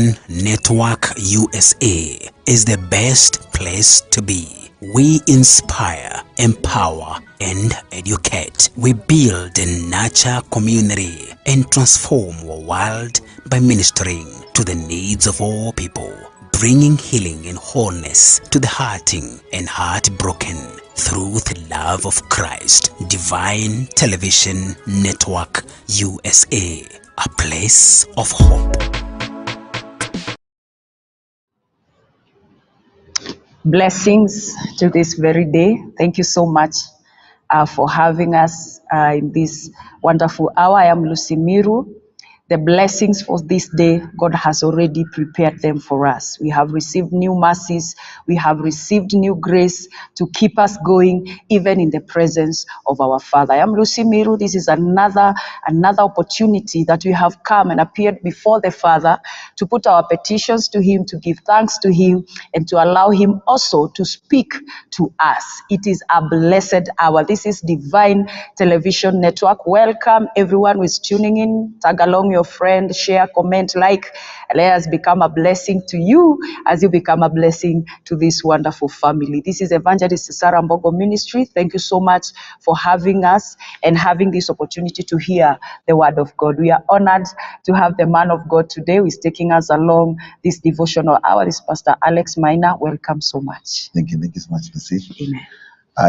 Television Network USA is the best place to be. We inspire, empower, and educate. We build and nurture community and transform our world by ministering to the needs of all people, bringing healing and wholeness to the hurting and heartbroken through the love of Christ. Divine Television Network USA, a place of hope. Blessings to this very day. Thank you so much for having us in this wonderful hour. I am Lucy Miru. The blessings for this day, God has already prepared them for us. We have received new mercies. We have received new grace to keep us going, even in the presence of our Father. I am Lucy Miru. This is another opportunity that we have come and appeared before the Father to put our petitions to Him, to give thanks to Him, and to allow Him also to speak to us. It is a blessed hour. This is Divine Television Network. Welcome everyone who is tuning in. Tag along your friend, share, comment, like. Let us become a blessing to you as you become a blessing to this wonderful family. This is Evangelist Sarah Mbogo Ministry. Thank you so much for having us and having this opportunity to hear the word of God. We are honored to have the man of God today who is taking us along this devotional hour. This is Pastor Alex Minor. Welcome so much. Thank you so much, Lucy. Amen.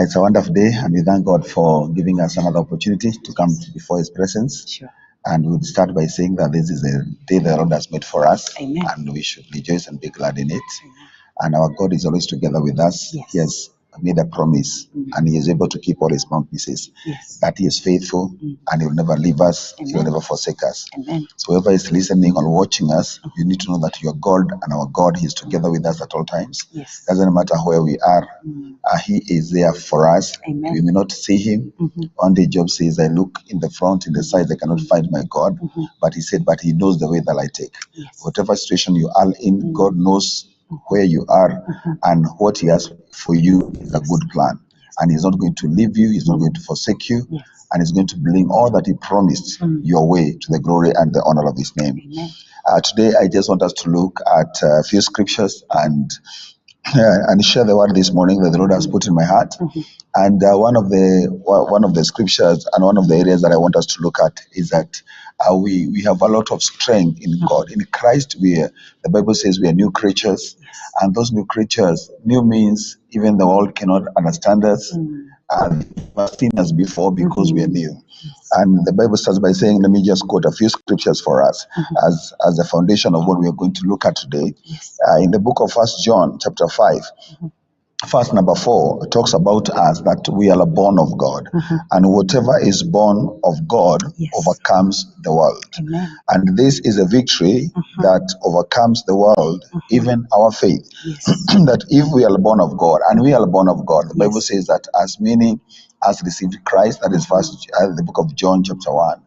It's a wonderful day, and we thank God for giving us another opportunity to come before His presence. Sure. And we'll start by saying that this is a day the Lord has made for us. Amen. And we should rejoice and be glad in it. Amen. And our God is always together with us. Yes. He has made a promise, and He is able to keep all His promises. Yes. That He is faithful, and He will never leave us. Amen. He will never forsake us. Amen. So whoever is listening or watching us, you need to know that your God and our God, He is together with us at all times. Yes. Doesn't matter where we are, He is there for us. Amen. We may not see Him. One day Job says, I look in the front, in the side, I cannot find my God. But he said, but He knows the way that I take. Yes. Whatever situation you are in, God knows where you are, and what He has for you is a good plan. And He's not going to leave you, He's not going to forsake you, Yes. and He's going to bring all that He promised your way to the glory and the honor of His name. Amen. Today, I just want us to look at a few scriptures and share the word this morning that the Lord has put in my heart. And one of the scriptures and one of the areas that I want us to look at is that we have a lot of strength in God. In Christ, the Bible says we are new creatures, and those new creatures, new means even the world cannot understand us. Never seen us before because we are new. And the Bible starts by saying, let me just quote a few scriptures for us as the foundation of what we are going to look at today. In the book of 1 John chapter 5, verse number 4 talks about us that we are born of God, and whatever is born of God overcomes the world. Amen. And this is a victory that overcomes the world, even our faith. Yes. That if we are born of God, and we are born of God, the Bible says that as many as received Christ, that is first the book of John chapter 1,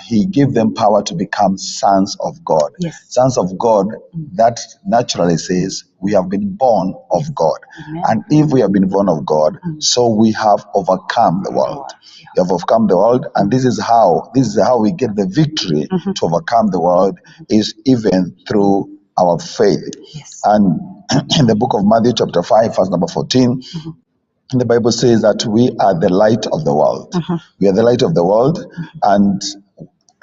He gave them power to become sons of God. Yes. Sons of God, that naturally says we have been born of God. Amen. And if we have been born of God, so we have overcome the world. We have overcome the world, and this is how we get the victory to overcome the world, is even through our faith. Yes. And in the book of Matthew chapter 5, verse number 14, the Bible says that we are the light of the world. We are the light of the world, and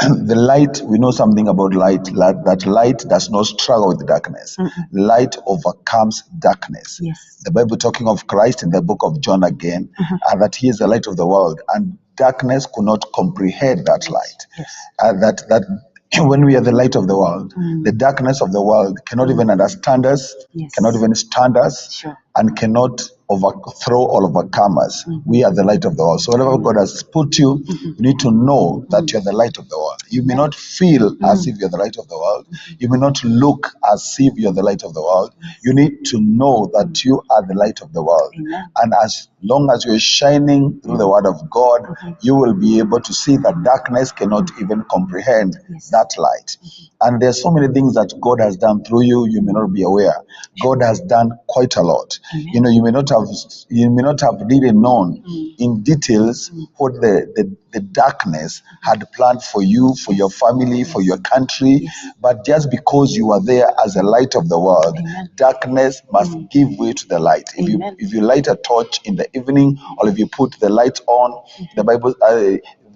the light, we know something about light, that light does not struggle with darkness. Light overcomes darkness. Yes. The Bible talking of Christ in the book of John again, that He is the light of the world, and darkness could not comprehend that light. Yes. That when we are the light of the world, the darkness of the world cannot even understand us, cannot even stand us, Sure. and cannot overthrow or overcome us. We are the light of the world. So wherever God has put you, you need to know that you're the light of the world. You may not feel as if you're the light of the world. You may not look as if you're the light of the world. You need to know that you are the light of the world. And as long as you're shining through the word of God, you will be able to see that darkness cannot even comprehend that light. And there's so many things that God has done through you, you may not be aware. God has done quite a lot. You know, you may not have really known in details what the darkness had planned for you, for your family, for your country. But just because you are there as a light of the world, darkness must give way to the light. If you light a torch in the evening, or if you put the light on, the Bible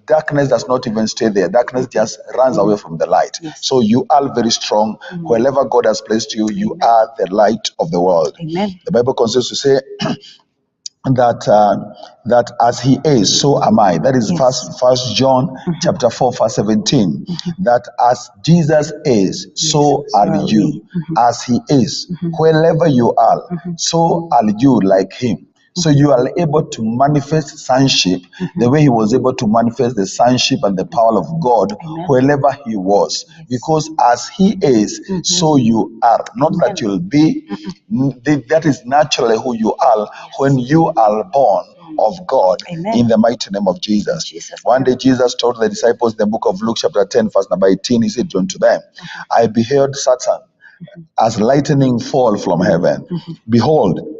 darkness does not even stay there. Darkness just runs away from the light. So you are very strong. Wherever God has placed you, you are the light of the world. The Bible continues to say that as he is, so am I. That is first John chapter 4, verse 17. That as Jesus is, so are you. As he is, wherever you are, so are you like him. So you are able to manifest sonship the way he was able to manifest the sonship and the power of God wherever he was. Because as he is, so you are. Not that you'll be. That is naturally who you are when you are born of God in the mighty name of Jesus. One day Jesus told the disciples in the book of Luke chapter 10 verse number 18, he said unto them, I beheld Satan as lightning fall from heaven. Behold,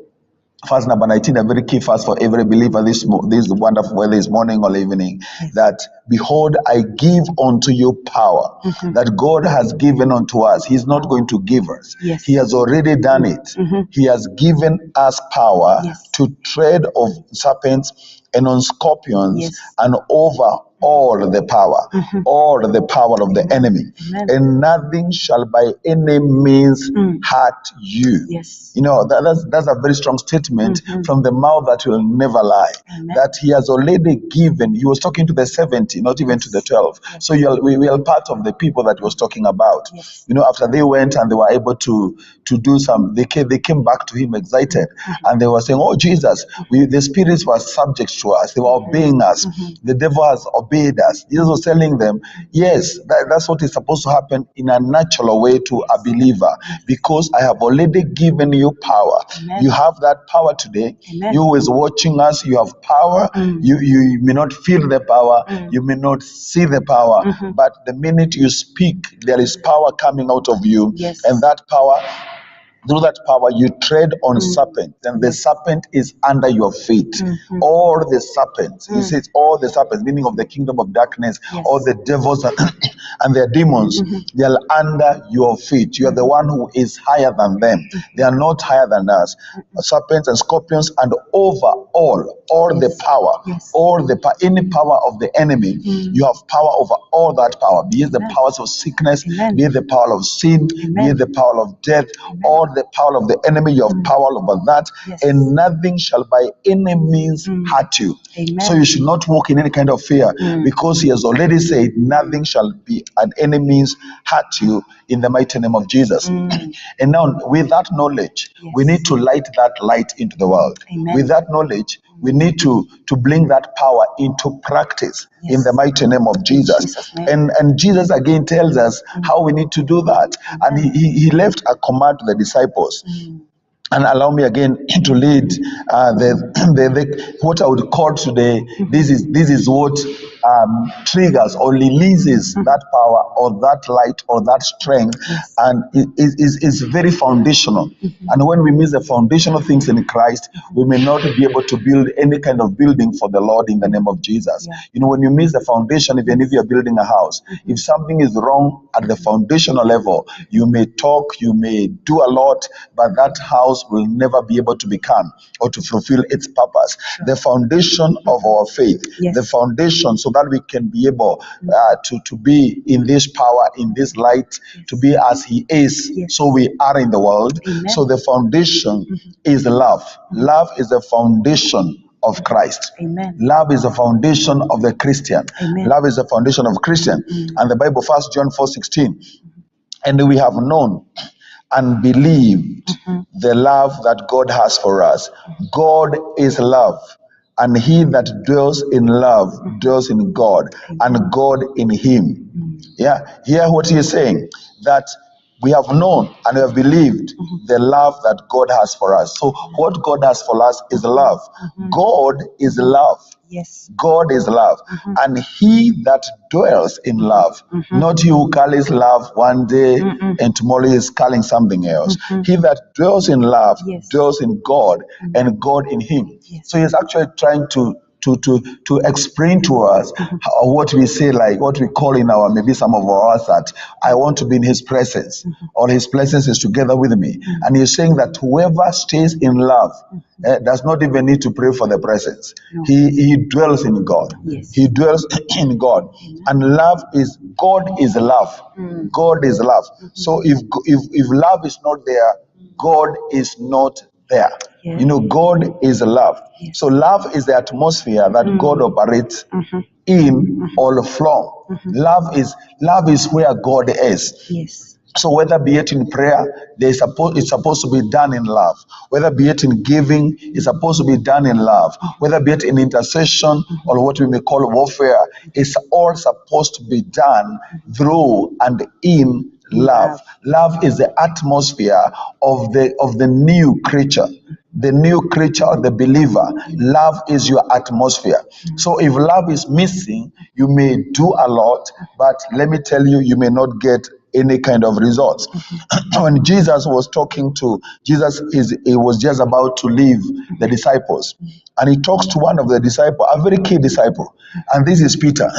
verse number 19, a very key verse for every believer this wonderful weather this morning or evening, that behold, I give unto you power that God has given unto us. He's not going to give us. He has already done it. He has given us power to tread of serpents and on scorpions and over all the power, all the power of the enemy. And nothing shall by any means hurt you. You know, that's a very strong statement from the mouth that will never lie. That he has already given. He was talking to the 70, not even to the 12. So we are part of the people that he was talking about. You know, after they went and they were able to do some, they came back to him excited, and they were saying, oh Jesus, the spirits were subject to us. They were obeying us. The devil has obeyed us. Jesus was telling them, yes, that's what is supposed to happen in a natural way to a believer, because I have already given you power. You have that power today. You who is watching us, you have power. You may not feel the power. You may not see the power, but the minute you speak, there is power coming out of you, and that power, through that power, you tread on serpents, and the serpent is under your feet. All the serpents, he says, all the serpents, meaning of the kingdom of darkness, all the devils and their demons, they are under your feet. You are the one who is higher than them. They are not higher than us. Serpents and scorpions, and over all the power, any power of the enemy, you have power over all that power. Be it the powers of sickness, be it the power of sin, be it the power of death, all the power of the enemy, you have power over that, and nothing shall by any means hurt you. So you should not walk in any kind of fear, because he has already said nothing shall be at any means hurt you in the mighty name of Jesus. And now with that knowledge, we need to light that light into the world. With that knowledge, we need to bring that power into practice in the mighty name of Jesus. And Jesus again tells us how we need to do that. And he left a command to the disciples. And allow me again to lead the what I would call today. This is what triggers or releases that power or that light or that strength, and it is very foundational. And when we miss the foundational things in Christ, we may not be able to build any kind of building for the Lord in the name of Jesus. You know, when you miss the foundation, even if you're building a house, if something is wrong at the foundational level, you may talk, you may do a lot, but that house will never be able to become or to fulfill its purpose. The foundation of our faith, the foundation so that we can be able to be in this power, in this light, to be as he is, so we are in the world. So the foundation is love. Love is the foundation of Christ. Love is the foundation of the Christian. Love is the foundation of Christian. And the Bible, 1 John 4:16, and we have known and believed the love that God has for us. God is love, and he that dwells in love dwells in God, and God in him. Hear what he is saying, that we have known and we have believed the love that God has for us. So what God has for us is love. God is love. Yes. God is love. And he that dwells in love, not you who calls love one day and tomorrow is calling something else. He that dwells in love dwells in God and God in him. So he's actually trying to explain to us what we say, like what we call in our, maybe some of our words, that I want to be in his presence, or his presence is together with me. And he's saying that whoever stays in love does not even need to pray for the presence. He dwells in God. He dwells in God. And love is, God is love. God is love. So if love is not there, God is not there. You know, God is love. So love is the atmosphere that God operates in all from. Love is where God is. Yes. So whether be it in prayer, it's supposed to be done in love. Whether be it in giving, it's supposed to be done in love. Whether be it in intercession or what we may call warfare, it's all supposed to be done through and in love. Love is the atmosphere of the new creature. The new creature, the believer. Love is your atmosphere. So if love is missing, you may do a lot, but let me tell you, you may not get any kind of results. When Jesus was talking to he was just about to leave the disciples, and he talks to one of the disciples, a very key disciple, and this is Peter.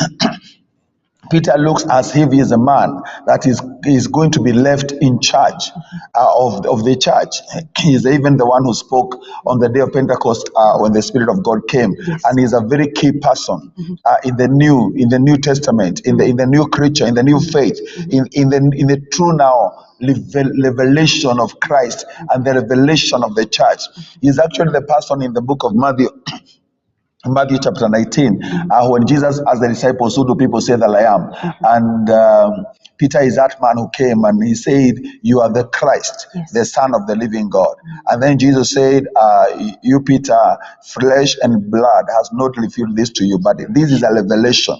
Peter looks as if he is a man that is going to be left in charge of the church. He is even the one who spoke on the day of Pentecost when the Spirit of God came, and he's a very key person in the New Testament, in the new creature, in the new faith, in the true now revelation of Christ and the revelation of the church. He's actually the person in the book of Matthew chapter 19, when Jesus asked the disciples, who do people say that I am? And Peter is that man who came and he said, you are the Christ, the Son of the living God. And then Jesus said, you Peter, flesh and blood has not revealed this to you, but this is a revelation.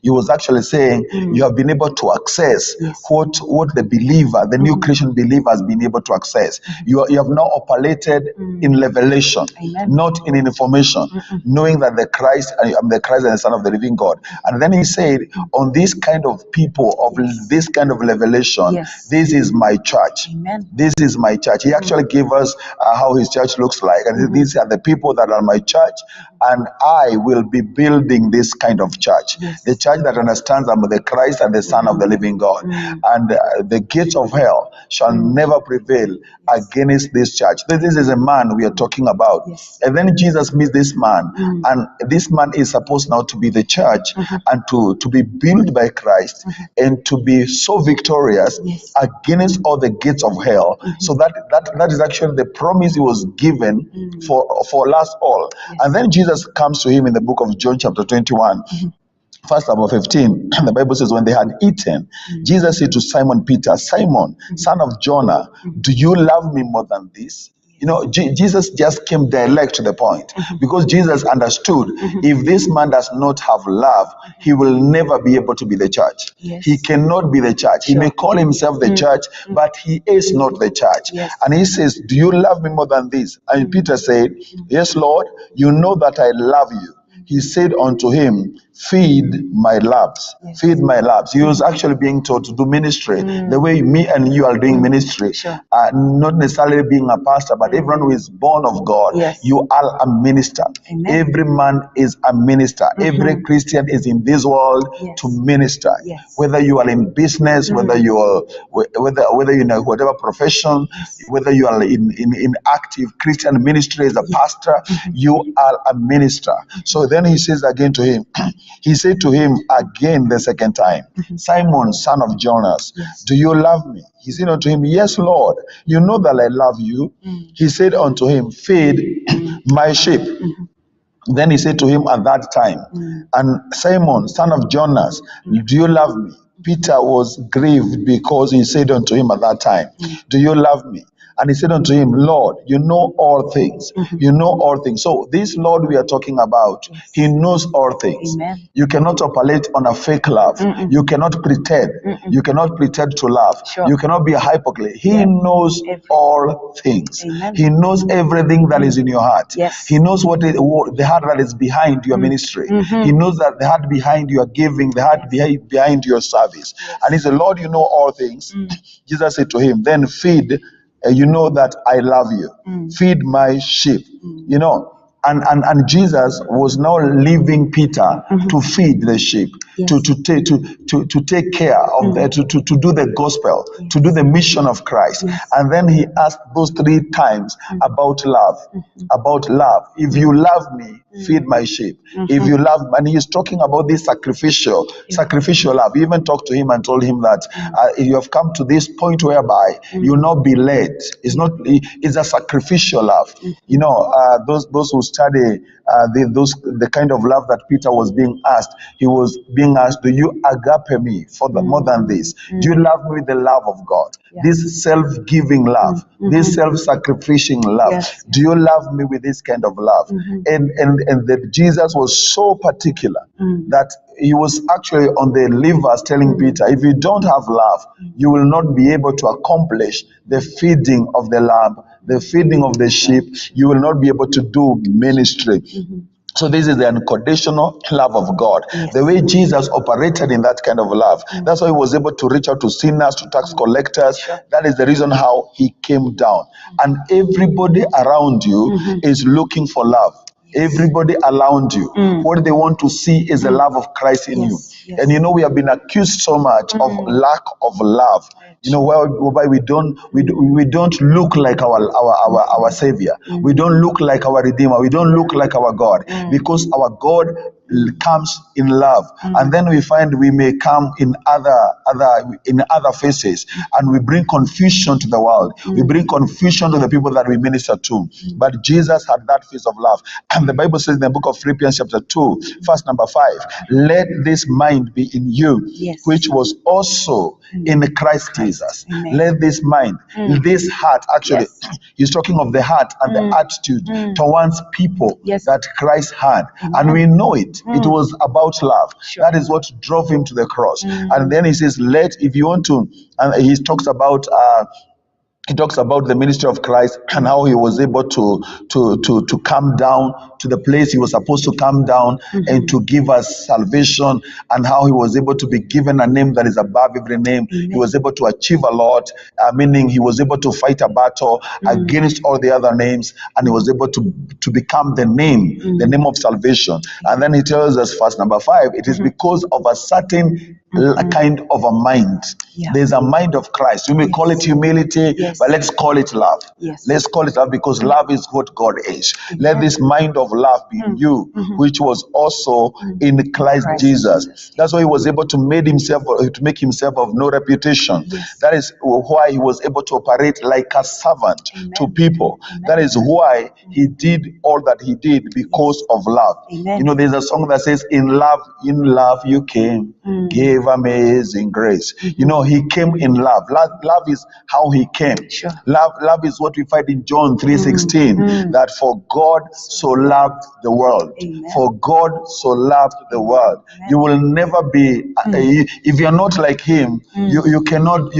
He was actually saying, you have been able to access what the believer, the new Christian believer has been able to access. You have now operated in revelation, not in information, knowing that the Christ, I am the Christ and the Son of the living God. And then he said, on this kind of people, of this kind of revelation, this is my church. This is my church. He actually gave us how his church looks like. And these are the people that are my church, and I will be building this kind of church. The church that understands I'm the Christ and the Son of the living God. And the gates of hell shall never prevail against this church. This is a man we are talking about. And then Jesus meets this man, and this man is supposed now to be the church and to be built by Christ and to be so victorious against all the gates of hell. So that is actually the promise he was given for us all. And then Jesus comes to him in the book of John chapter 21. Verse number 15, the Bible says, when they had eaten, Jesus said to Simon Peter, Simon, son of Jonah, do you love me more than this? You know, Jesus just came direct to the point, because Jesus understood if this man does not have love, he will never be able to be the church. He cannot be the church. He may call himself the church, but he is not the church. And he says, do you love me more than this? And Peter said, yes, Lord, you know that I love you. He said unto him, feed my lambs. Feed my lambs. He was actually being told to do ministry the way me and you are doing ministry. Not necessarily being a pastor, but everyone who is born of God, you are a minister. Every man is a minister. Every Christian is in this world to minister. Whether you are in business, whether you are whether you know whatever profession, whether you are in active Christian ministry as a pastor, you are a minister. So then he says again to him, he said to him again the second time, Simon, son of Jonas, do you love me? He said unto him, yes, Lord, you know that I love you. He said unto him, feed my sheep. Then he said to him at that time, and Simon, son of Jonas, do you love me? Peter was grieved because he said unto him at that time, do you love me? And he said unto him, Lord, you know all things. You know all things. So this Lord we are talking about, he knows all things. Amen. You cannot operate on a fake love. You cannot pretend. You cannot pretend to love. Sure. You cannot be a hypocrite. He knows Everything. all things. Amen. He knows everything that is in your heart. Yes. He knows what the heart that is behind your ministry. He knows that the heart behind your giving, the heart behind your service. And he said, Lord, you know all things. Jesus said to him, then feed, you know that I love you. Feed my sheep. You know, and Jesus was now leaving Peter to feed the sheep, to take care of to do the gospel, to do the mission of Christ. And then he asked those 3 times about love, about love. If you love me, feed my sheep. If you love, and he's talking about this sacrificial love. He even talked to him and told him that you have come to this point whereby you will not be led. It's a sacrificial love. You know, those who study the kind of love that Peter was being asked. He was being asked, do you agape me for the more than this? Do you love me with the love of God? This self-giving love, this self-sacrificing love. Do you love me with this kind of love? And that Jesus was so particular that he was actually on the levers telling Peter, if you don't have love, you will not be able to accomplish the feeding of the lamb, the feeding of the sheep. You will not be able to do ministry. So this is the unconditional love of God. The way Jesus operated in that kind of love. That's why he was able to reach out to sinners, to tax collectors. That is the reason how he came down. And everybody around you is looking for love. Everybody around you, what they want to see is the love of Christ in you. And you know, we have been accused so much of lack of love. You know, whereby we don't look like our Savior. We don't look like our Redeemer. We don't look like our God, because our God comes in love. And then we find we may come in other faces, and we bring confusion to the world. We bring confusion to the people that we minister to. But Jesus had that face of love. And the Bible says in the book of Philippians chapter 2, verse number 5, let this mind be in you, which was also in Christ Jesus. Let this mind, this heart, actually, he's talking of the heart and the attitude towards people that Christ had. And we know it. It was about love. That is what drove him to the cross. And then he says, if you want to, and he talks about the ministry of Christ and how he was able to come down to the place he was supposed to come down and to give us salvation, and how he was able to be given a name that is above every name. He was able to achieve a lot, meaning he was able to fight a battle against all the other names, and he was able to become the name of salvation. And then he tells us, verse number 5, it is because of a certain kind of a mind. There's a mind of Christ. You may call it humility, but let's call it love. Let's call it love, because love is what God is. Let this mind of love be in you, which was also in Christ Jesus. That's why he was able to make himself of no reputation. That is why he was able to operate like a servant to people. That is why he did all that he did, because of love. You know, there's a song that says, in love you came, gave amazing grace. You know, he came in love. Love is how he came. Love is what we find in John 3:16, that for God so loved the world. For God so loved the world. You will never be, if you're not like him, you cannot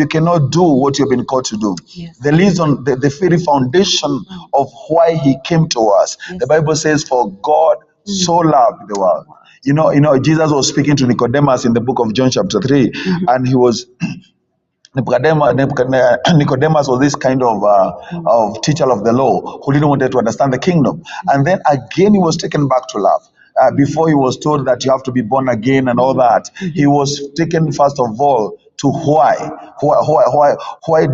do what you've been called to do. The reason, the very foundation of why he came to us, the Bible says, for God so loved the world. You know, Jesus was speaking to Nicodemus in the book of John chapter 3, and he was Nicodemus was this kind of teacher of the law who didn't want to understand the kingdom. And then again, he was taken back to love. Before he was told that you have to be born again and all that, he was taken first of all to why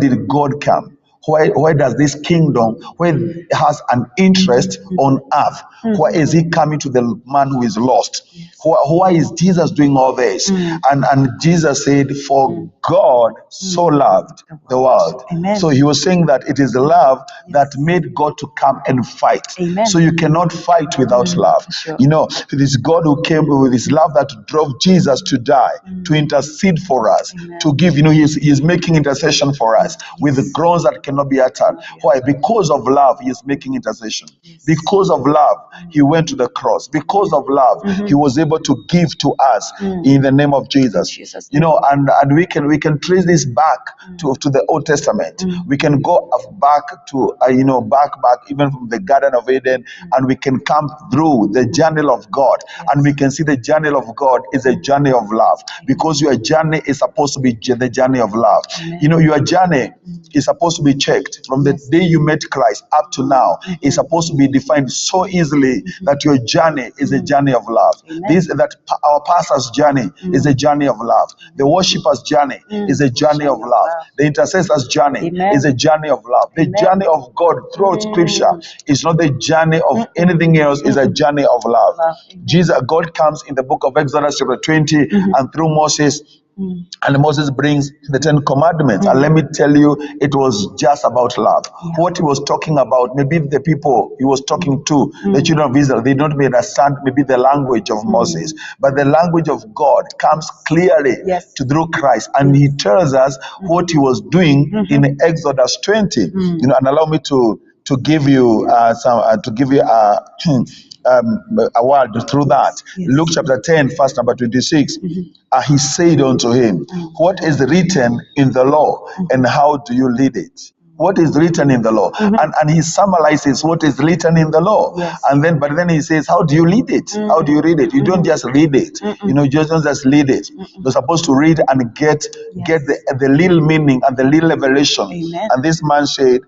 did God come? Why does this kingdom, where it has an interest on earth, why is he coming to the man who is lost? Why is Jesus doing all this? And Jesus said, for God so loved the world. Amen. So he was saying that it is the love that made God to come and fight. Amen. So you cannot fight without love. Sure. You know, it is God who came with his love that drove Jesus to die, to intercede for us, to give. You know, he is making intercession for us with the groans that cannot be uttered. Why? Because of love, he is making intercession. Because of love, he went to the cross. Because of love, he was able to give to us in the name of Jesus. You know, and we can trace this back to the Old Testament. We can go back to back even from the Garden of Eden, and we can come through the journey of God, and we can see the journey of God is a journey of love, because your journey is supposed to be the journey of love. You know, your journey is supposed to be checked from the day you met Christ up to now. It's supposed to be defined so easily that your journey is a journey of love. Our pastor's journey is a journey of love. The worshipper's journey is a journey of love. The intercessor's journey is a journey of love. The journey of God throughout Scripture is not the journey of anything else; is a journey of love. God comes in the book of Exodus chapter 20, and through Moses. And Moses brings the 10 commandments. And let me tell you, it was just about love. What he was talking about, maybe the people he was talking to, the children of Israel, they don't understand maybe the language of Moses. But the language of God comes clearly to through Christ. And he tells us what he was doing in Exodus 20. You know, and allow me to give you a word through that. Luke chapter 10, verse number 26. He said unto him, what is written in the law, and how do you lead it? What is written in the law? And he summarizes what is written in the law. But then he says, how do you lead it? How do you read it? You don't just read it. You know, you don't just read it. You're supposed to read and get the little meaning and the little revelation. And this man said,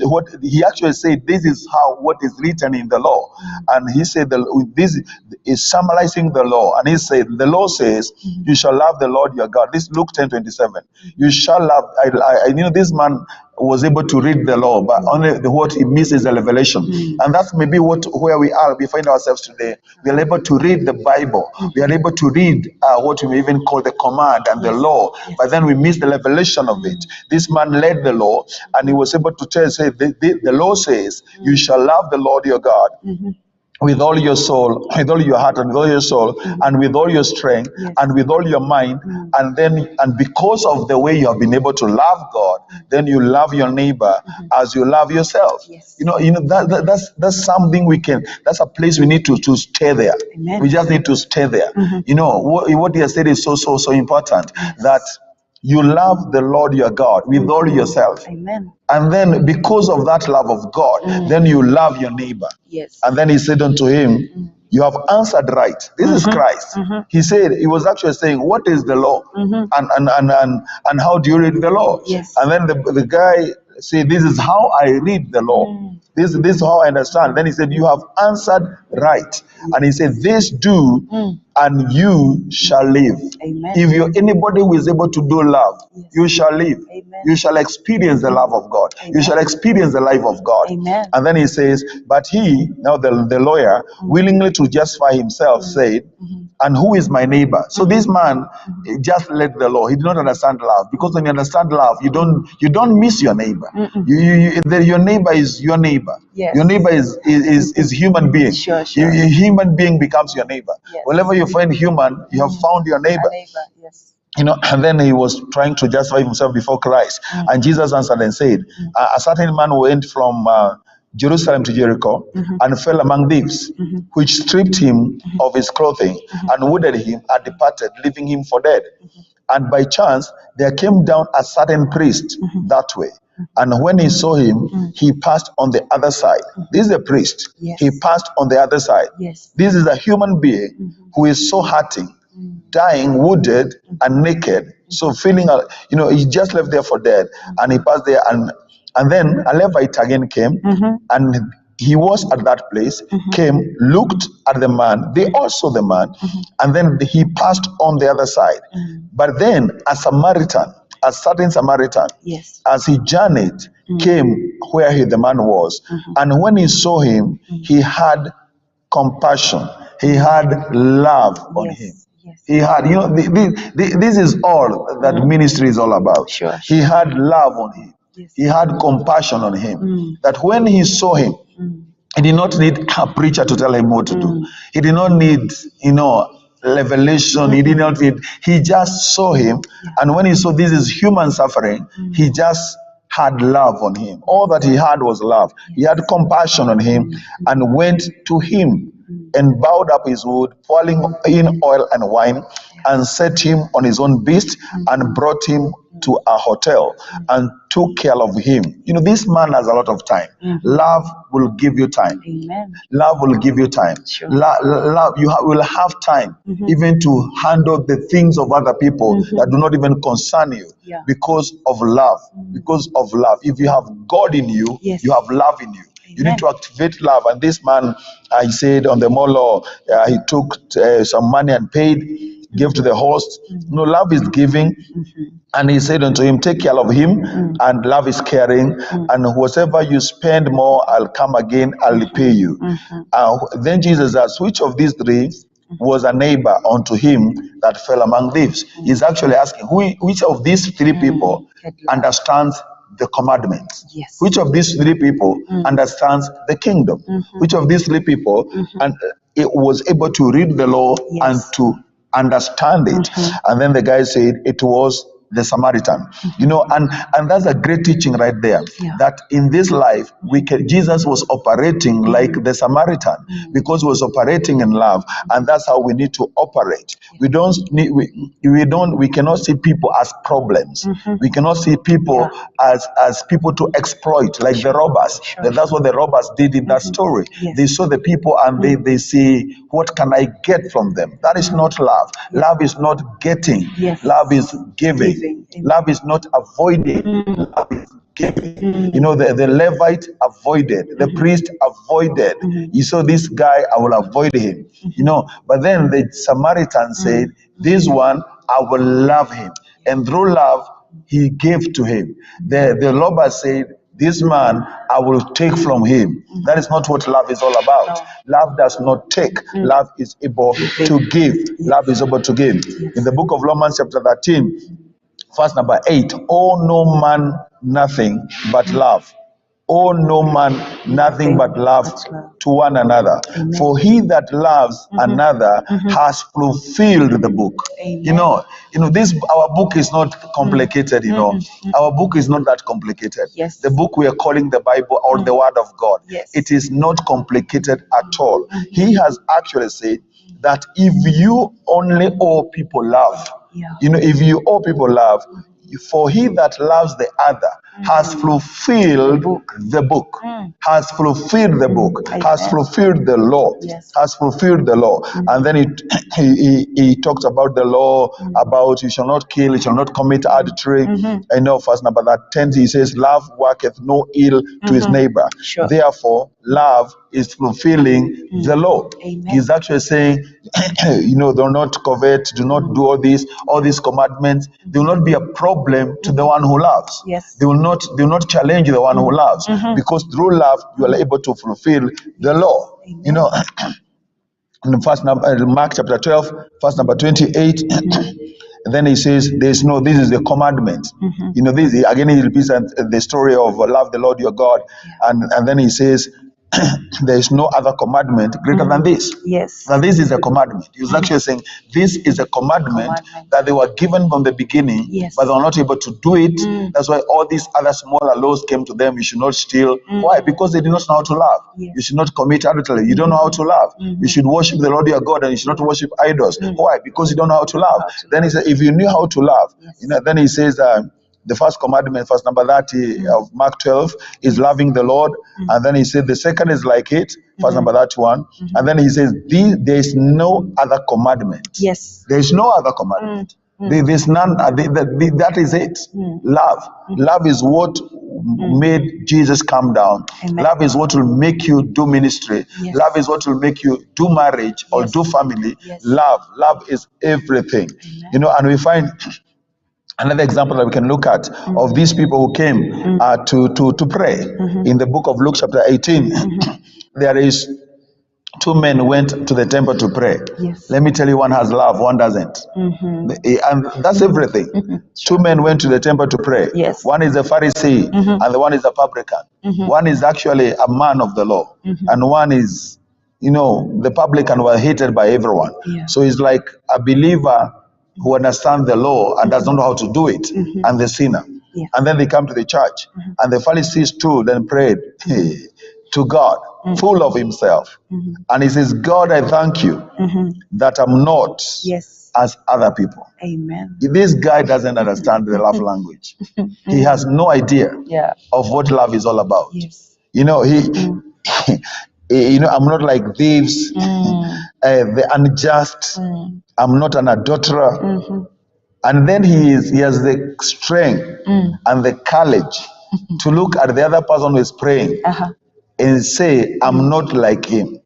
what he actually said, this is what is written in the law. And he said, this is summarizing the law. And he said, the law says, you shall love the Lord your God. This Luke 10:27. You shall love. This man was able to read the law, but only what he misses the revelation. And that's maybe where we find ourselves today. We are able to read the Bible. We are able to read what we even call the command and the law, but then we miss the revelation of it. This man led the law, and he was able to say, the law says, you shall love the Lord your God with all your soul, with all your heart, and with all your soul, and with all your strength, and with all your mind, and because of the way you have been able to love God, then you love your neighbor as you love yourself. That's something we can. That's a place we need to stay there. We just need to stay there. You know what he has said is so important, that you love the Lord your God with all yourself. And then because of that love of God, then you love your neighbor. And then he said unto him, you have answered right. This is Christ. He said, he was actually saying, what is the law? And how do you read the law? And then the guy said, this is how I read the law. This is how I understand. Then he said, you have answered right. And he said, this do, and you shall live. If you're anybody who is able to do love, you shall live. You shall experience the love of God. You shall experience the life of God. And then he says, but he, now the lawyer, willingly to justify himself, said, and who is my neighbor? So this man just led the law. He did not understand love, because when you understand love, you don't miss your neighbor. Your neighbor is your neighbor. Your neighbor is human being. Your human being becomes your neighbor. Whenever you find human, you have found your neighbor. You know, and then he was trying to justify himself before Christ. And Jesus answered and said, a certain man went from Jerusalem to Jericho and fell among thieves, which stripped him of his clothing and wounded him and departed, leaving him for dead. And by chance, there came down a certain priest that way. And when he saw him, he passed on the other side. This is a priest. He passed on the other side. This is a human being who is so hurting, dying, wounded, and naked. So feeling, he just left there for dead. And he passed there, and then a Levite again came, and he was at that place, came, looked at the man, they also the man, and then he passed on the other side. But then a Samaritan a certain Samaritan, Yes. as he journeyed, came where the man was. And when he saw him, he had compassion. He had love on him. Yes. He had, this is all that ministry is all about. Sure. He had love on him. Yes. He had compassion on him. That when he saw him, he did not need a preacher to tell him what to do. He did not need, revelation. He did not need, he just saw him. And when he saw this is human suffering, he just had love on him. All that he had was love. He had compassion on him and went to him and bowed up his wood, pouring in oil and wine, and set him on his own beast and brought him to a hotel and took care of him. This man has a lot of time. Love will give you time. Amen. Love will give you time. Sure. Love, will have time even to handle the things of other people that do not even concern you because of love. Because of love. If you have God in you, you have love in you. You need to activate love. And this man, I said on the molo, he took some money and paid, gave to the host. Love is giving. And he said unto him, take care of him, and love is caring, and whatever you spend more, I'll come again, I'll repay you. Then Jesus asked, which of these three was a neighbor unto him that fell among thieves? He's actually asking, which of these three people understands the commandments? Yes. Which of these three people understands the kingdom? Which of these three people and it was able to read the law and to understand it? And then the guy said it was the Samaritan. And that's a great teaching right there. That in this life Jesus was operating like the Samaritan because he was operating in love, and that's how we need to operate. We cannot see people as problems. We cannot see people as people to exploit, like the robbers. That's what the robbers did in that story. They saw the people and they say, what can I get from them? That is not love. Love is not getting. Love is giving. Love is not avoiding. Love is giving. The Levite avoided. The priest avoided. You saw this guy, I will avoid him. But then the Samaritan said, this one, I will love him. And through love, he gave to him. The robber said, this man, I will take from him. That is not what love is all about. Love does not take. Love is able to give. Love is able to give. In the book of Romans chapter 13, verse number 8, owe no man nothing but love. Owe no man nothing but love to one another. For he that loves another has fulfilled the book. This our book is not complicated. Our book is not that complicated. The book we are calling the Bible or the Word of God. It is not complicated at all. He has actually said that if you only owe people love, if you owe people love, for he that loves the other has fulfilled the book, has fulfilled the book, has fulfilled the law, has fulfilled the law. And then he talks about the law, about you shall not kill, you shall not commit adultery. I know verse number 10, he says, love worketh no ill to his neighbor. Therefore, love is fulfilling the law. He's actually saying, do not covet, do not do all these commandments. They will not be a problem to the one who loves. They will not challenge the one who loves, because through love you are able to fulfill the law. In Mark chapter 12, verse number 28. And then he says, this is the commandment. This again, he repeats the story of love the Lord your God. And then he says, there is no other commandment greater than this. Now this is a commandment. He was actually saying this is a commandment that they were given from the beginning, but they were not able to do it. That's why all these other smaller laws came to them. You should not steal. Why? Because they did not know how to love. You should not commit adultery. You don't know how to love. You should worship the Lord your God, and you should not worship idols. Why? Because you don't know how to love. Then he said, if you knew how to love, then he says, the first commandment, verse number 30 of Mark 12, is loving the Lord. And then he said the second is like it, verse number 31. And then he says, there is no other commandment. There is no other commandment. There's none. That is it. Love. Love is what made Jesus come down. Love is what will make you do ministry. Love is what will make you do marriage or do family. Love is everything. And we find Another example that we can look at of these people who came to pray in the book of Luke chapter 18, there is two men went to the temple to pray. Yes. Let me tell you, one has love, one doesn't. And that's everything. Two men went to the temple to pray. Yes. One is a Pharisee and the one is a publican. One is actually a man of the law and one is, the publican were hated by everyone. Yeah. So he's like a believer who understands the law and doesn't know how to do it, and the sinner. Yeah. And then they come to the church, and the Pharisees too then prayed to God, full of himself. And he says, God, I thank you that I'm not Yes. as other people. Amen. This guy doesn't understand the love language. He has no idea of what love is all about. Yes. I'm not like thieves, the unjust. I'm not an adulterer. And then he has the strength and the courage to look at the other person who is praying and say, I'm not like him.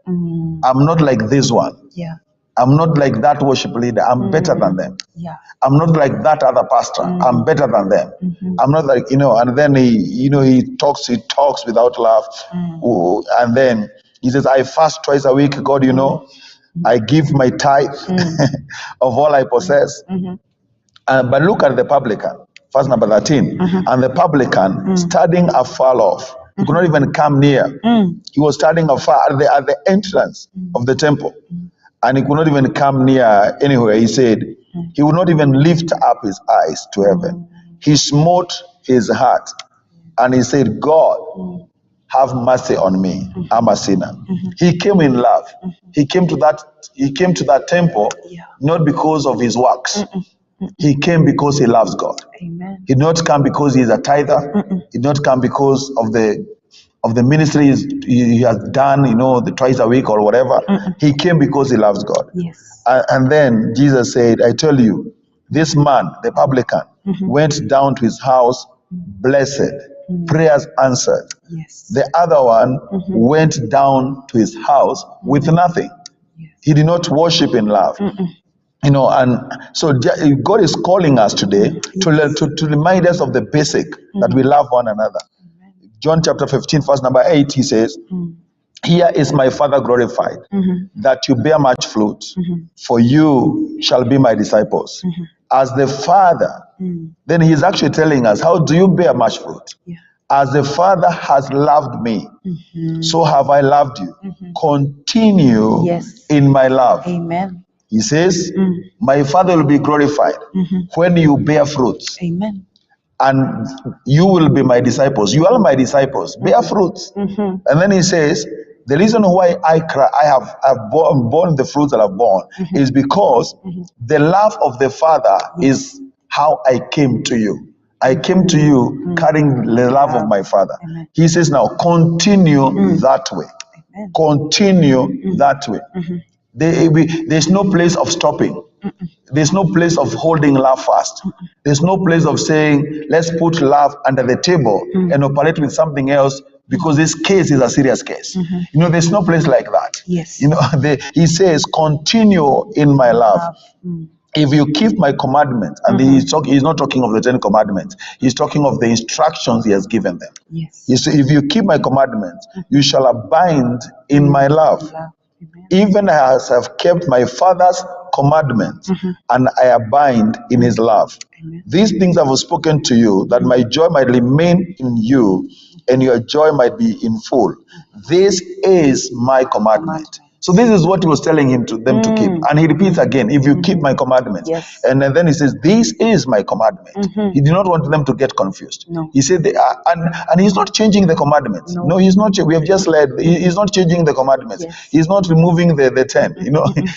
I'm not like this one. Yeah. I'm not like that worship leader. I'm better than them. Yeah. I'm not like that other pastor. I'm better than them. I'm not like, and then he talks without love. And then he says, I fast twice a week, God, I give my tithe of all I possess. But look at the publican, verse number 13. And the publican, standing afar off, he could not even come near. He was standing afar at the entrance of the temple. And he could not even come near anywhere. He said, he would not even lift up his eyes to heaven. He smote his heart. And he said, God, have mercy on me. I'm a sinner. He came in love. He came to that temple not because of his works. He came because he loves God. Amen. He did not come because he is a tither. He did not come because of the ministry he has done, the twice a week or whatever. He came because he loves God. Yes. And then Jesus said, I tell you, this man, the publican, went down to his house blessed, prayers answered. Yes. The other one went down to his house with nothing. Yes. He did not worship in love. And so God is calling us today to remind us of the basic, that we love one another. John chapter 15, verse number 8, he says, here is my Father glorified, that you bear much fruit, for you shall be my disciples. As the Father, then he's actually telling us, how do you bear much fruit? Yeah. As the Father has loved me, so have I loved you. Continue in my love. Amen. He says, my Father will be glorified when you bear fruits. Amen. And you will be my disciples. You are my disciples. Bear fruits. And then he says, the reason why I have borne the fruits that I've borne is because the love of the Father is how I came to you. I came to you carrying the love of my Father. Amen. He says now, continue that way. Amen. Continue that way. There's no place of stopping. There's no place of holding love fast. There's no place of saying, let's put love under the table and operate with something else because this case is a serious case. There's no place like that. Yes. He says, continue in my love. If you keep my commandments, and he's not talking of the 10 commandments, he's talking of the instructions he has given them. Yes. He said, if you keep my commandments, you shall abide in my love. Even as I have kept my Father's commandments, and I abide in his love. Amen. These things I have spoken to you, that my joy might remain in you, and your joy might be in full. This is my commandment. So this is what he was telling them to keep. And he repeats again, if you keep my commandments. Yes. And then he says, this is my commandment. He did not want them to get confused. No. He said, and he's not changing the commandments. No, he's not. We have just he's not changing the commandments. Yes. He's not removing the 10.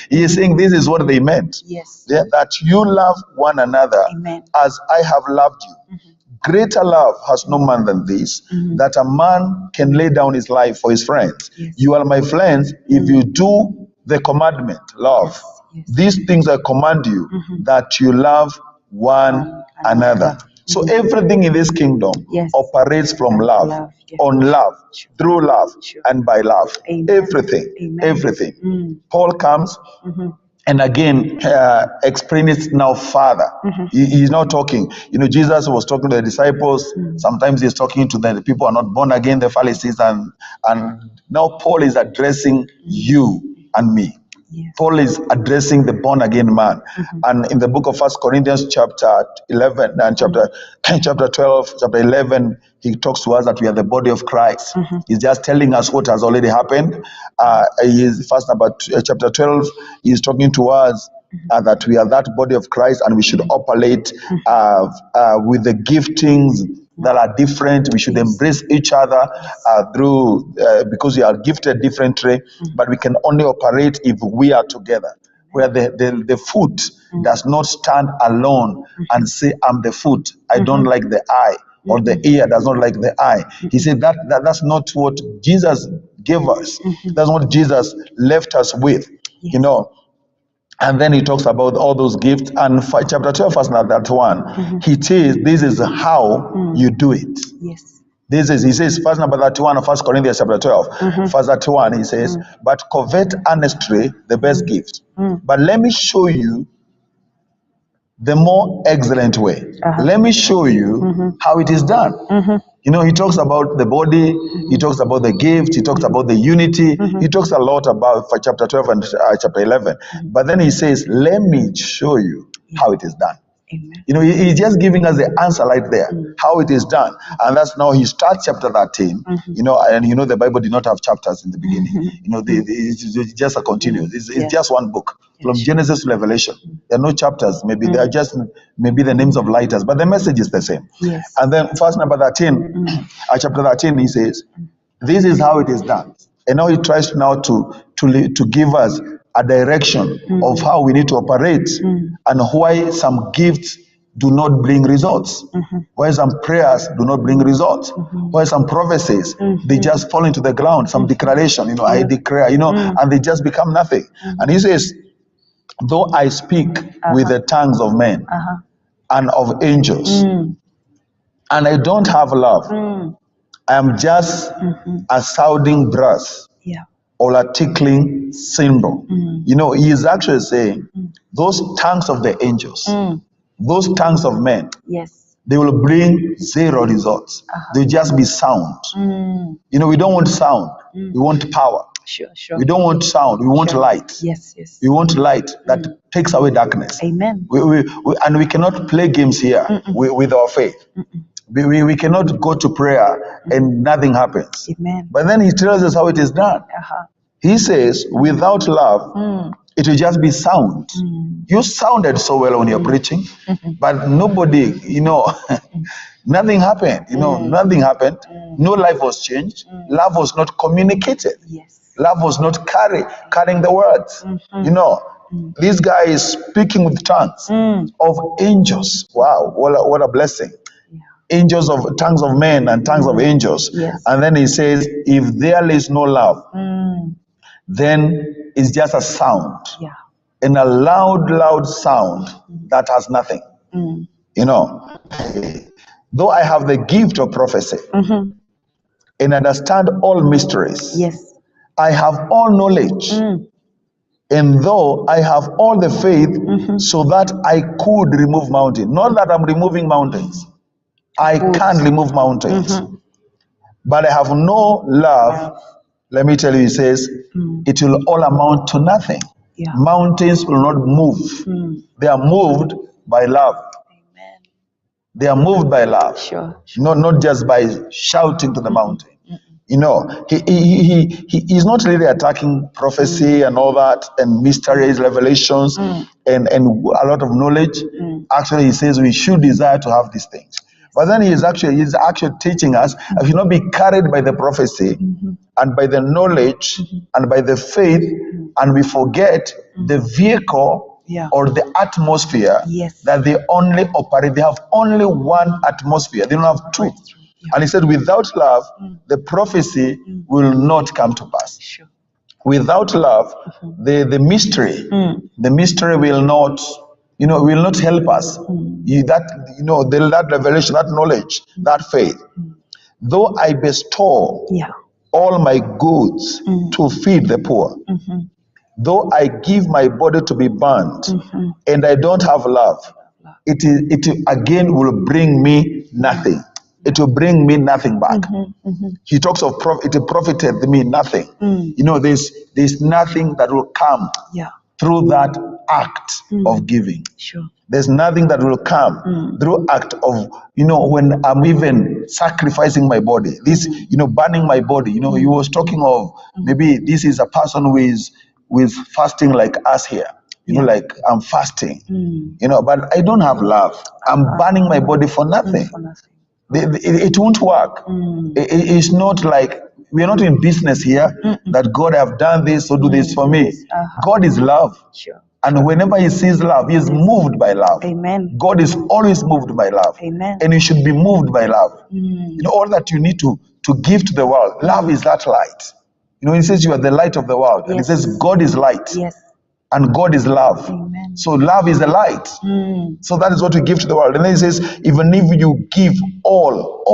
He is saying this is what they meant. Yes. That you love one another. Amen. As I have loved you. Greater love has no man than this, that a man can lay down his life for his friends. Yes. You are my friends if you do the commandment, love. Yes. These things I command you, that you love one another. So everything in this kingdom operates from love, on love, through love, and by love. Amen. Everything, Amen. everything. Paul comes and again explain it now further. He's not talking. Jesus was talking to the disciples. Sometimes he's talking to the people who are not born again, the Pharisees, and now Paul is addressing you and me. Yes. Paul is addressing the born again man. And in the book of 1 Corinthians chapter 11 and chapter 12, chapter 11, he talks to us that we are the body of Christ. He's just telling us what has already happened. Chapter 12, he's talking to us that we are that body of Christ and we should operate with the giftings that are different. We should embrace each other because we are gifted differently, but we can only operate if we are together. Where the foot does not stand alone and say, I'm the foot, I don't like the eye, or the ear does not like the eye. He said that's not what Jesus gave us. That's what Jesus left us with, And then he talks about all those gifts. And chapter 12, verse 31, he says, this is how you do it. Yes. He says, verse number 31 of 1 Corinthians chapter 12, verse 31, he says, but covet earnestly the best gift. But let me show you the more excellent way. Let me show you how it is done. He talks about the body, he talks about the gift, he talks about the unity, he talks a lot about for chapter 12 and chapter 11. But then he says, let me show you how it is done. Amen. He's just giving us the answer right there, how it is done. And that's now he starts chapter 13, and the Bible did not have chapters in the beginning. It's just a continuous. It's just one book. From Genesis to Revelation. There are no chapters. Maybe they are just maybe the names of lighters, but the message is the same. Yes. And then verse number 13, chapter 13, he says, this is how it is done. And now he tries now to give us a direction of how we need to operate and why some gifts do not bring results, why some prayers do not bring results, why some prophecies they just fall into the ground, some declaration, I declare, and they just become nothing. And he says, though I speak with the tongues of men and of angels, and I don't have love, I am just a sounding brass or a tickling cymbal. He is actually saying those tongues of the angels, those tongues of men, they will bring zero results. They'll just be sound. We don't want sound. We want power. Sure. We don't want sound. We want light. Yes. We want light that takes away darkness. Amen. And we cannot play games here with our faith. We cannot go to prayer and nothing happens. Amen. But then he tells us how it is done. He says, without love, it will just be sound. You sounded so well when you're preaching, but nobody, nothing happened. Nothing happened. No life was changed. Love was not communicated. Yes. Love was not carrying the words. This guy is speaking with tongues of angels. Wow, what a blessing. Angels of tongues of men and tongues of angels. Yes. And then he says, if there is no love, then it's just a sound. And a loud sound that has nothing. Though I have the gift of prophecy and understand all mysteries, I have all knowledge, and though I have all the faith so that I could remove mountains. Not that I'm removing mountains. I can't remove mountains. But I have no love. Let me tell you, he says, it will all amount to nothing. Mountains will not move. They are moved by love. They are moved by love. Sure. Not just by shouting to the mountain. He's not really attacking prophecy and all that, and mysteries, revelations, and a lot of knowledge. Actually, he says we should desire to have these things. But then he's actually teaching us, if you not be carried by the prophecy and by the knowledge and by the faith, and we forget the vehicle or the atmosphere that they only operate. They have only one atmosphere. They don't have two. And he said, without love, the prophecy will not come to pass. Sure. Without love, the mystery will not, will not help us. That revelation, that knowledge, that faith. Though I bestow all my goods to feed the poor, Though I give my body to be burnt, and I don't have love, it again will bring me nothing. It will bring me nothing back. He talks of it profited me nothing. You know, there's nothing that will come through that act of giving. Sure. There's nothing that will come through act of, when I'm even sacrificing my body, this, burning my body. He was talking of maybe this is a person who is with fasting like us here. Like I'm fasting, but I don't have love. I'm burning my body for nothing. It won't work. It's not like, we're not in business here that God have done this, so do this for me. God is love. Sure. And whenever he sees love, he is moved by love. Amen. God is always moved by love. Amen. And you should be moved by love. All that you need to give to the world. Love is that light. He says you are the light of the world. And he says God is light. Yes. And God is love. Amen. So love is the light. So that is what we give to the world. And then he says, even if you give all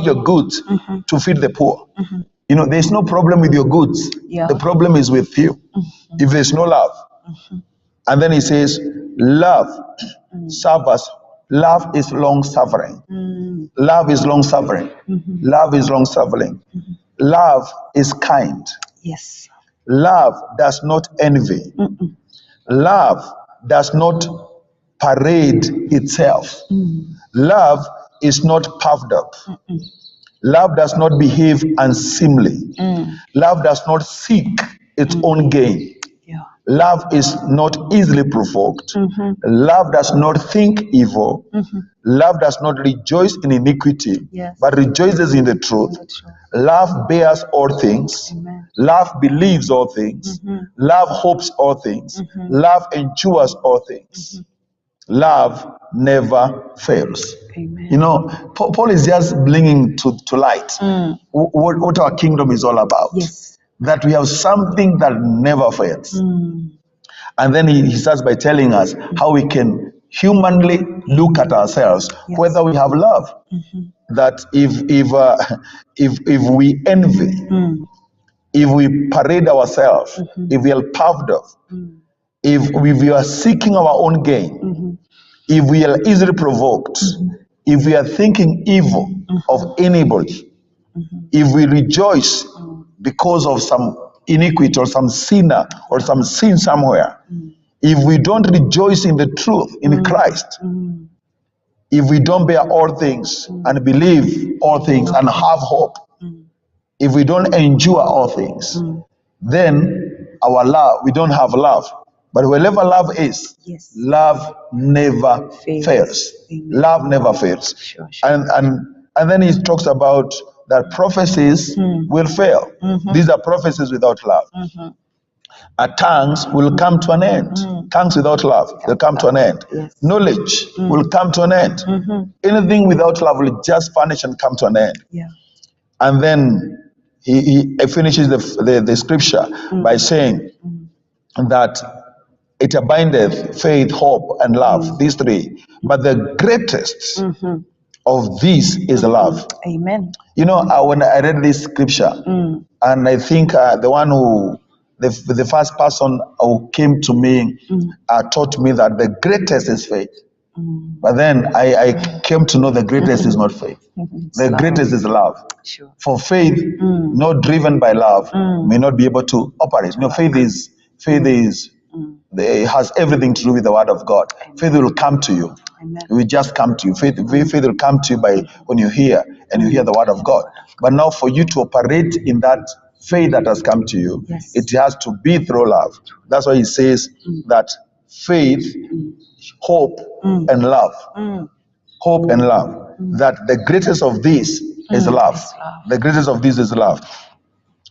your goods to feed the poor, there's no problem with your goods. Yeah. The problem is with you. If there's no love. And then he says, love serve us. Love is long suffering. Love is long suffering. Love is long suffering. Love is kind. Yes. Love does not envy. Love does not parade itself. Love is not puffed up. Love does not behave unseemly. Love does not seek its own gain. Yeah. Love is not easily provoked. Love does not think evil. Love does not rejoice in iniquity, but rejoices in the truth. Love bears all things. Amen. Love believes all things. Love hopes all things. Love endures all things. Love never fails. Amen. Paul is just bringing to light what our kingdom is all about. Yes. That we have something that never fails. And then he starts by telling us how we can humanly look at ourselves, whether we have love. That if we envy, if we parade ourselves, if we are puffed up, if we are seeking our own gain, if we are easily provoked, if we are thinking evil of anybody, if we rejoice because of some iniquity or some sinner or some sin somewhere, if we don't rejoice in the truth in Christ, if we don't bear all things and believe all things and have hope, if we don't endure all things, then our love, we don't have love. But wherever love is, love never fails. Love never fails. Sure. And then he talks about that prophecies will fail. These are prophecies without love. Tongues will come to an end. Tongues without love will come to an end. Knowledge will come to an end. Anything without love will just vanish and come to an end. And then he finishes the scripture by saying that it abideth faith, hope, and love, these three. But the greatest of these is love. Amen. When I read this scripture, and I think the one who, the first person who came to me taught me that the greatest is faith. But then I came to know the greatest is not faith. The greatest is love. Sure. For faith, not driven by love, may not be able to operate. Faith is it has everything to do with the word of God. Faith will come to you. Amen. It will just come to you. Faith will come to you by when you hear and you hear the word of God. But now for you to operate in that faith that has come to you, it has to be through love. That's why he says that faith, hope, and love. Hope and love. That the greatest of these is love. The greatest of these is love.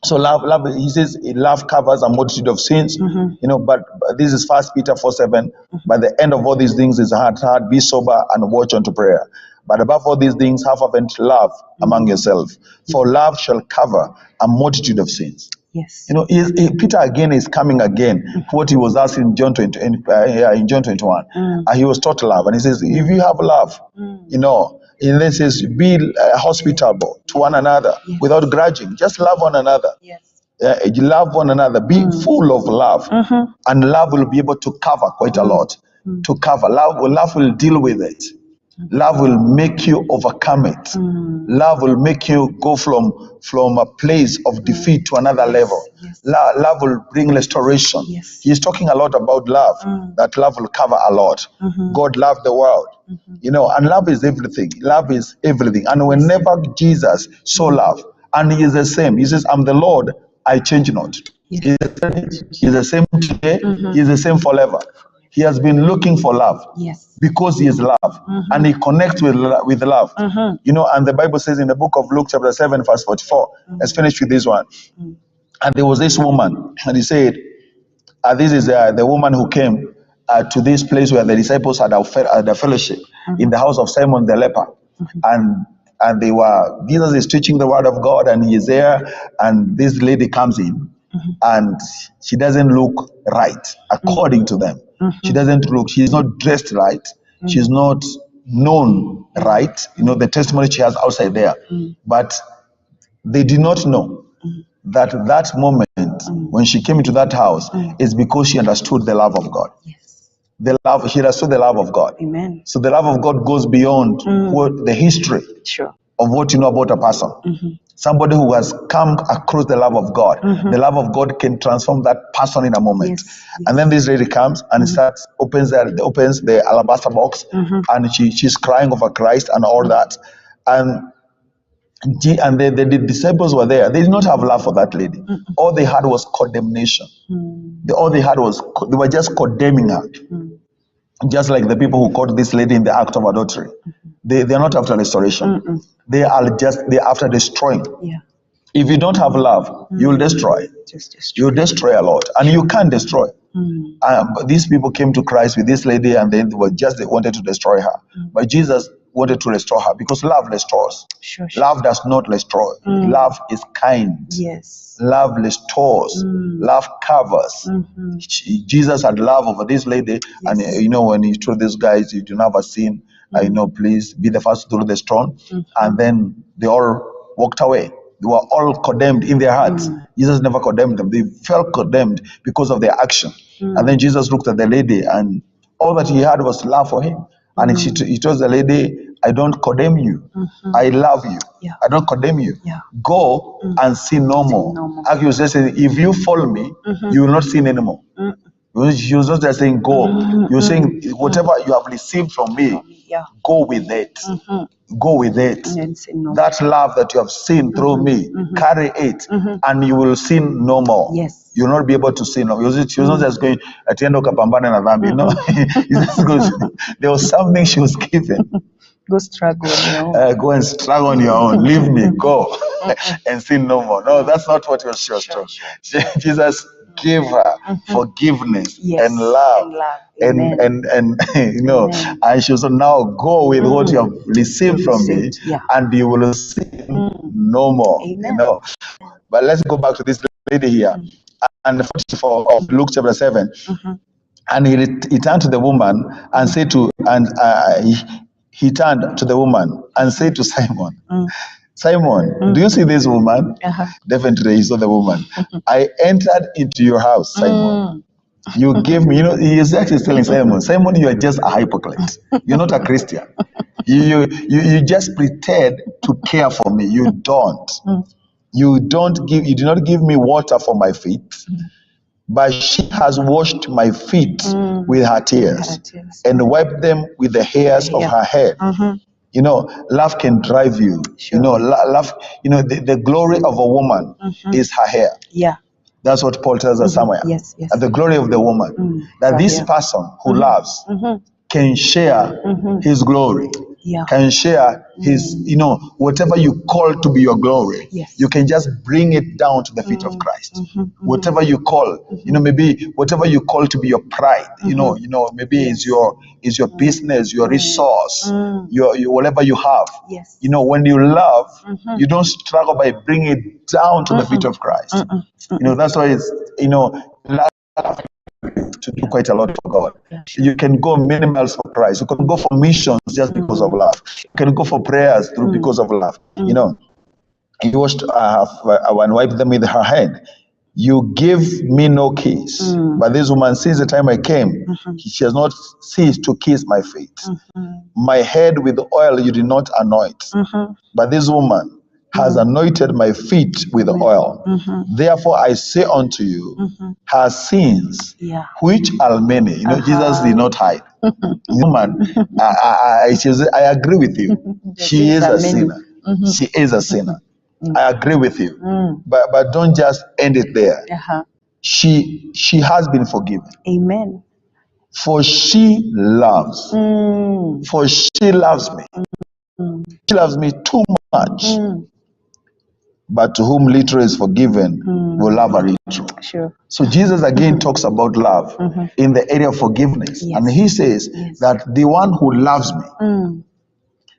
So love, he says love covers a multitude of sins, but this is 1 Peter 4:7. By the end of all these things is hard, be sober and watch unto prayer. But above all these things, have fervent love among yourselves, for love shall cover a multitude of sins. Yes. Peter again is coming again. What he was asking in John 21. He was taught love, and he says, if you have love, and then says, be hospitable to one another without grudging. Just love one another. Yes. You love one another. Be full of love, and love will be able to cover quite a lot. To cover love will deal with it. Love will make you overcome it. Love will make you go from a place of defeat to another level. Love will bring restoration. He's talking a lot about love, that love will cover a lot. God loved the world, and love is everything. Love is everything. And whenever Jesus saw love, and he is the same, he says, I'm the Lord, I change not. He's the same today, he's the same forever. He has been looking for love because he is love, and he connects with love. And the Bible says in the book of Luke chapter 7 verse 44, let's finish with this one. And there was this woman, and he said, this is the woman who came to this place where the disciples had a fellowship in the house of Simon the leper. And Jesus is teaching the word of God, and he is there, and this lady comes in, and she doesn't look right according to them. She doesn't look, she's not dressed right. She's not known right. The testimony she has outside there. But they did not know that moment when she came into that house is because she understood the love of God. She understood the love of God. Amen. So the love of God goes beyond what the history of what you know about a person. Somebody who has come across the love of God, the love of God can transform that person in a moment. And then this lady comes and opens the alabaster box, and she's crying over Christ and all that. And the disciples were there. They did not have love for that lady. All they had was condemnation. All they had was, they were just condemning her. Just like the people who caught this lady in the act of adultery. They're not after restoration. They're after destroying. If you don't have love, you'll destroy. You'll destroy a lot. And you can't destroy. But these people came to Christ with this lady, and they wanted to destroy her. But Jesus wanted to restore her, because love restores. Love does not destroy. Love is kind. Love restores. Love covers. Jesus had love over this lady, and when he told these guys, "You do not have a sin, please be the first to throw the stone," and then they all walked away. They were all condemned in their hearts. Jesus never condemned them. They felt condemned because of their action. And then Jesus looked at the lady, and all that he had was love for him. And he told the lady, I don't condemn you. I love you. I don't condemn you. Go and sin no more. As you just said, if you follow me, you will not sin anymore. She was not just saying go. You're saying whatever you have received from me, go with it. Go with it. That love that you have seen through me, carry it, and you will sin no more. You'll not be able to sin. She was not just going at the end of Kapambana na dhambi. No, there was something she was given. Go struggle on your own. Go and struggle on your own. Leave me, go and sin no more. No, that's not what she was told. Jesus gave her forgiveness and love. And and she was now go with what you have received from me, and you will sin no more. But let's go back to this lady here. And 44 of Luke chapter 7. And he turned to the woman and said he turned to the woman and said to Simon, Simon, do you see this woman? Definitely he saw the woman. I entered into your house, Simon. You gave me, he is actually telling Simon, you are just a hypocrite. You're not a Christian. You just pretend to care for me. You don't. You do not give me water for my feet. But she has washed my feet with her tears and wiped them with the hairs of her head. Love can drive you. Love, the glory of a woman is her hair. That's what Paul tells us somewhere. The glory of the woman. That this person who loves can share his glory. Can share his, whatever you call to be your glory, you can just bring it down to the feet of Christ. Whatever you call, maybe whatever you call to be your pride, maybe is your business, your resource, your whatever you have. When you love, you don't struggle by bringing it down to the feet of Christ. That's why it's, love to do quite a lot for God. You can go many miles for Christ. You can go for missions just because of love. You can go for prayers because of love. He washed and wiped them with her hand. You give me no kiss. But this woman, since the time I came, she has not ceased to kiss my feet. My head with oil you did not anoint. But this woman has anointed my feet with oil. Therefore I say unto you, her sins, which are many, Jesus did not hide. Woman, I agree with you. She is a sinner. She is a sinner. I agree with you. But don't just end it there. She has been forgiven. Amen. For she loves. For she loves me. She loves me too much. But to whom little is forgiven will love a little. Sure. So Jesus again talks about love in the area of forgiveness. Yes. And he says that the one who loves me,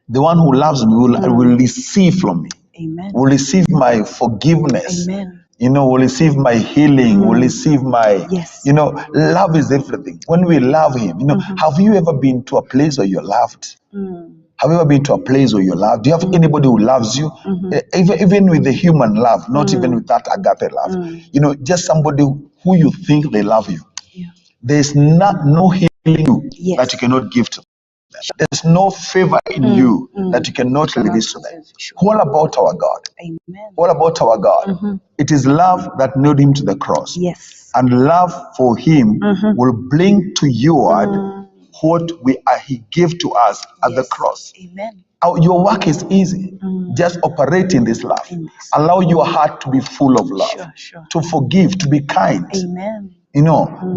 the one who loves me will receive from me. Amen. Will receive my forgiveness. Amen. Will receive my healing, will receive my, Yes. love is everything. When we love him, have you ever been to a place where you're loved? Have you ever been to a place where you're loved? Do you have anybody who loves you? Even with the human love, not even with that agape love. Just somebody who you think they love you. Yeah. There's no healing you Yes. that you cannot give to them. There's no favor in you that you cannot release to them. What about our God? Amen. What about our God? It is love that nailed him to the cross. Yes. And love for him will bring to you what he gave to us at the cross. Amen. Your work is easy. Just operate in this love. Allow your heart to be full of love. Sure. To forgive, to be kind. Amen.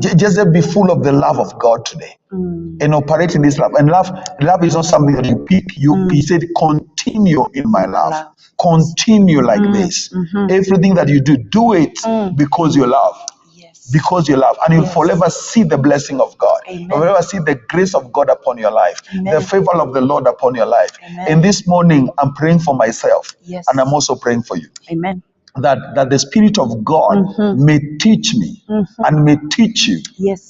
Just be full of the love of God today. And operate in this love. And love is not something that you pick. He said, continue in my love. Continue like this. Everything that you do it because you love. Yes. Because you love. And you'll forever see the blessing of God. You'll forever see the grace of God upon your life. Amen. The favor of the Lord upon your life. Amen. And this morning, I'm praying for myself. Yes. And I'm also praying for you. Amen. That the Spirit of God may teach me and may teach you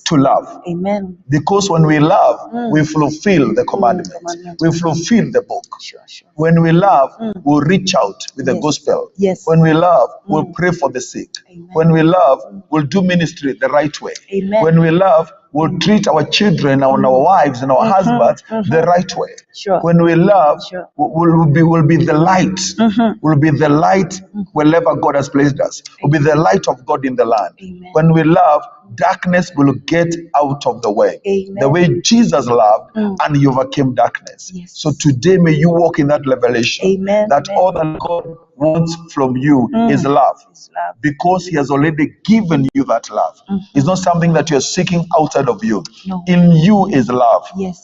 to love. Amen. Because when we love, we fulfill the commandments. We fulfill the book. Sure. When we love, we'll reach out with the gospel. Yes. When we love, we'll pray for the sick. Amen. When we love, we'll do ministry the right way. Amen. When we love, we'll treat our children and our wives and our husbands the right way. Sure. When we love, we'll be the light. We'll be the light wherever God has placed us. We'll be the light of God in the land. Amen. When we love, darkness will get out of the way. Amen. The way Jesus loved and he overcame darkness. Yes. So today may you walk in that revelation. Amen. That all that God wants from you is love. Because he has already given you that love. It's not something that you're seeking outside of you. No. In you is love. Yes.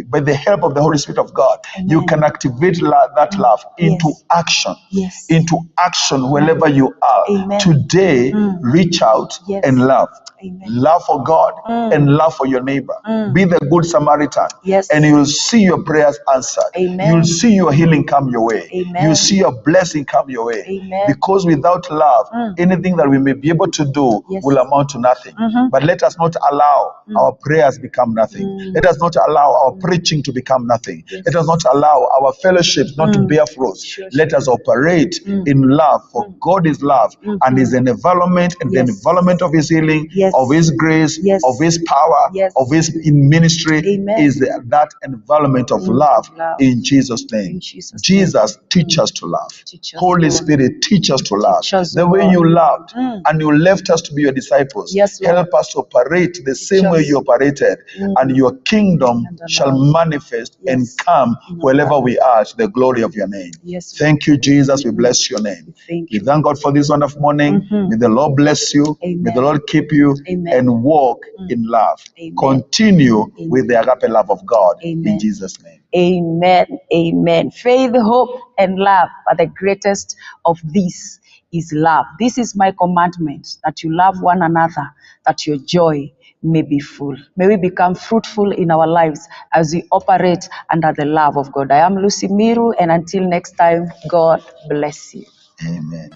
By the help of the Holy Spirit of God, you can activate that love into action. Yes. Into action wherever you are. Amen. Today, reach out and love. Amen. Love for God and love for your neighbor. Be the good Samaritan. Yes. And you'll see your prayers answered. Amen. You'll see your healing come your way. Amen. You'll see your blessing come your way. Amen. Because without love, anything that we may be able to do will amount to nothing. But let us not allow our prayers become nothing. Let us not allow our preaching to become nothing. Let us not allow our fellowships not to bear fruit. Let us operate in love, for God is love and is an environment and the environment of his healing, of his grace, of his power, of his in ministry is that environment of love in Jesus' name. Jesus, teach us to love. Holy Spirit, teach us to love. The way you loved and you left us to be your disciples. Help us to operate the same way you operated, and your kingdom shall manifest and come wherever we are to the glory of your name. Thank you, Jesus. We bless your name. We thank God for this wonderful morning. May the Lord bless you. May the Lord keep you and walk in love. Continue with the agape love of God in Jesus' name. Amen. Amen. Faith, hope, and love, but the greatest of these is love. This is my commandment, that you love one another, that your joy may be full. May we become fruitful in our lives as we operate under the love of God. I am Lucy Miru, and until next time, God bless you. Amen.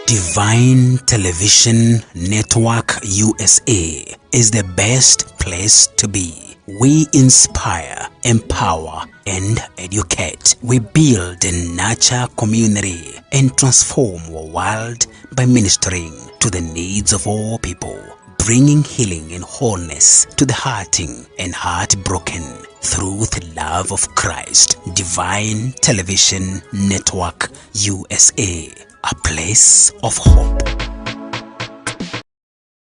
Divine Television Network USA is the best place to be. We inspire, empower, and educate. We build and nurture community and transform our world by ministering to the needs of all people, bringing healing and wholeness to the hurting and heartbroken through the love of Christ. Divine Television Network USA, a place of hope.